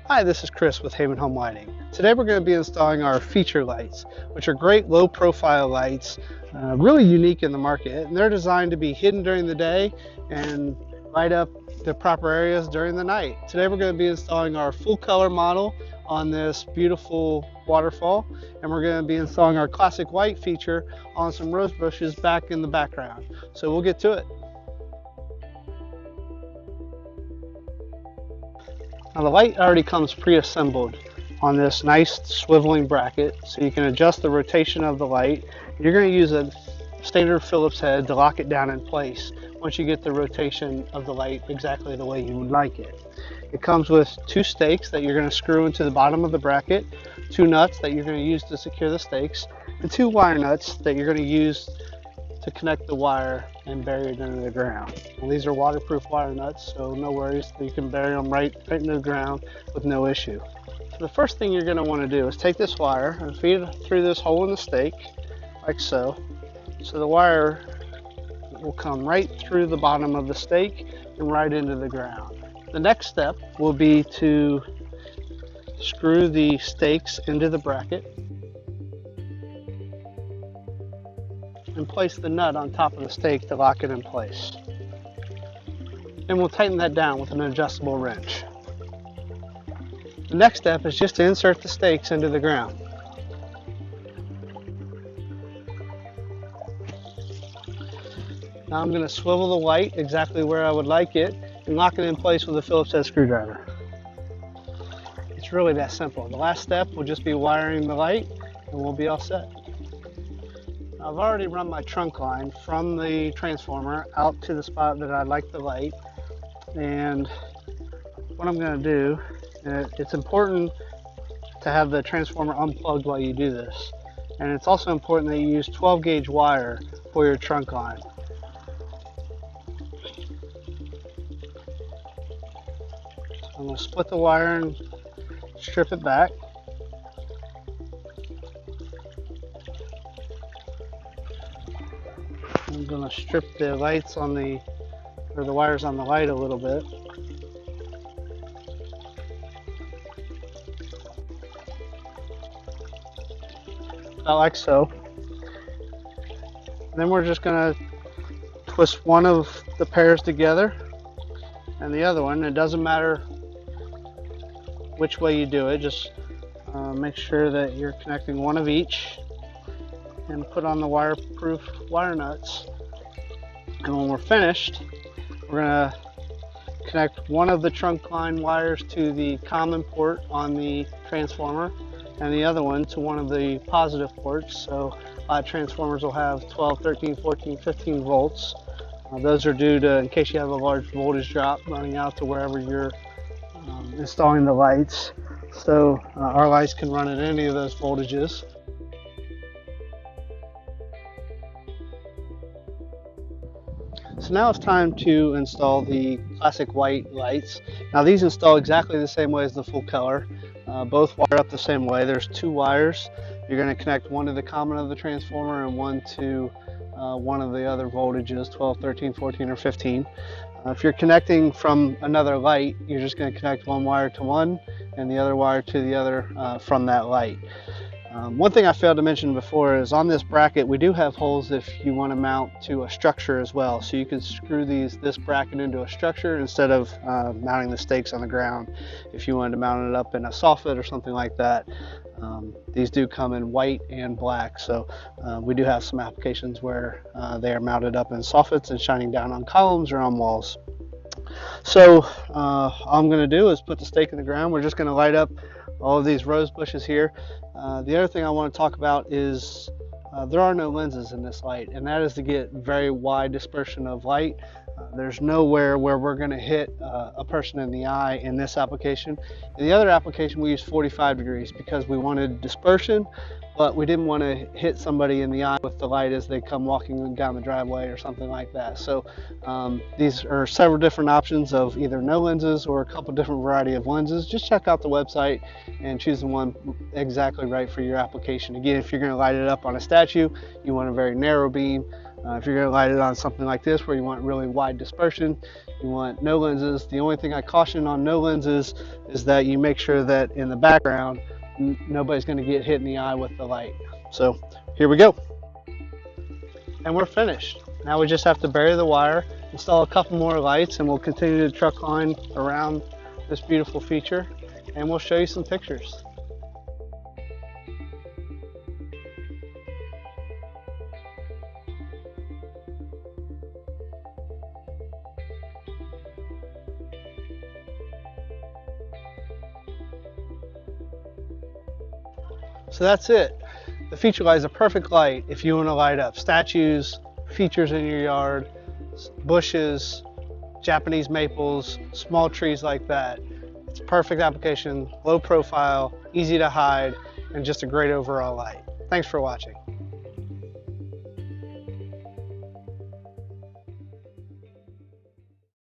Hi, this is Chris with Haven Home Lighting. Today we're going to be installing our feature lights, which are great low profile lights, really unique in the market. And they're designed to be hidden during the day and light up the proper areas during the night. Today we're going to be installing our full color model on this beautiful waterfall, and we're going to be installing our classic white feature on some rose bushes back in the background. So we'll get to it. Now the light already comes pre-assembled on this nice swiveling bracket, so you can adjust the rotation of the light. You're going to use a standard Phillips head to lock it down in place once you get the rotation of the light exactly the way you would like it. It comes with 2 stakes that you're going to screw into the bottom of the bracket, 2 nuts that you're going to use to secure the stakes, and 2 wire nuts that you're going to use to connect the wire and bury it into the ground. And these are waterproof wire nuts, so no worries, you can bury them right into the ground with no issue. So the first thing you're going to want to do is take this wire and feed it through this hole in the stake, like so. So the wire will come right through the bottom of the stake and right into the ground. The next step will be to screw the stakes into the bracket and place the nut on top of the stake to lock it in place. And we'll tighten that down with an adjustable wrench. The next step is just to insert the stakes into the ground. Now I'm going to swivel the light exactly where I would like it and lock it in place with a Phillips head screwdriver. It's really that simple. The last step will just be wiring the light and we'll be all set. I've already run my trunk line from the transformer out to the spot that I'd like the light, and what I'm going to do, it's important to have the transformer unplugged while you do this, and it's also important that you use 12 gauge wire for your trunk line. So I'm going to split the wire and strip it back. I'm going to strip the lights on the wires on the light a little bit. About like so. And then we're just going to twist one of the pairs together and the other one. It doesn't matter which way you do it, just make sure that you're connecting one of each and put on the waterproof wire nuts. And when we're finished, we're going to connect one of the trunk line wires to the common port on the transformer and the other one to one of the positive ports. So transformers will have 12, 13, 14, 15 volts. Those are due to, in case you have a large voltage drop running out to wherever you're installing the lights. So our lights can run at any of those voltages. So now it's time to install the classic white lights. Now these install exactly the same way as the full color. Both wire up the same way. There's 2 wires. You're going to connect one to the common of the transformer and one to one of the other voltages, 12, 13, 14, or 15. If you're connecting from another light, you're just going to connect one wire to one and the other wire to the other from that light. One thing I failed to mention before is on this bracket we do have holes if you want to mount to a structure as well, so you can screw this bracket into a structure instead of mounting the stakes on the ground if you wanted to mount it up in a soffit or something like that. These do come in white and black, so we do have some applications where they are mounted up in soffits and shining down on columns or on walls. So all I'm going to do is put the stake in the ground. We're just going to light up all of these rose bushes here. The other thing I want to talk about is there are no lenses in this light, and that is to get very wide dispersion of light. There's nowhere where we're going to hit a person in the eye in this application. In the other application we used 45 degrees because we wanted dispersion, but we didn't want to hit somebody in the eye with the light as they come walking down the driveway or something like that. So these are several different options of either no lenses or a couple different variety of lenses. Just check out the website and choose the one exactly right for your application. Again, if you're going to light it up on a statue, you want a very narrow beam. If you're going to light it on something like this where you want really wide dispersion, you want no lenses. The only thing I caution on no lenses is that you make sure that in the background nobody's going to get hit in the eye with the light. So here we go. And we're finished. Now we just have to bury the wire, install a couple more lights, and we'll continue to truck line around this beautiful feature, and we'll show you some pictures. So that's it. The feature light is a perfect light if you want to light up statues, features in your yard, bushes, Japanese maples, small trees like that. It's a perfect application, low profile, easy to hide, and just a great overall light. Thanks for watching.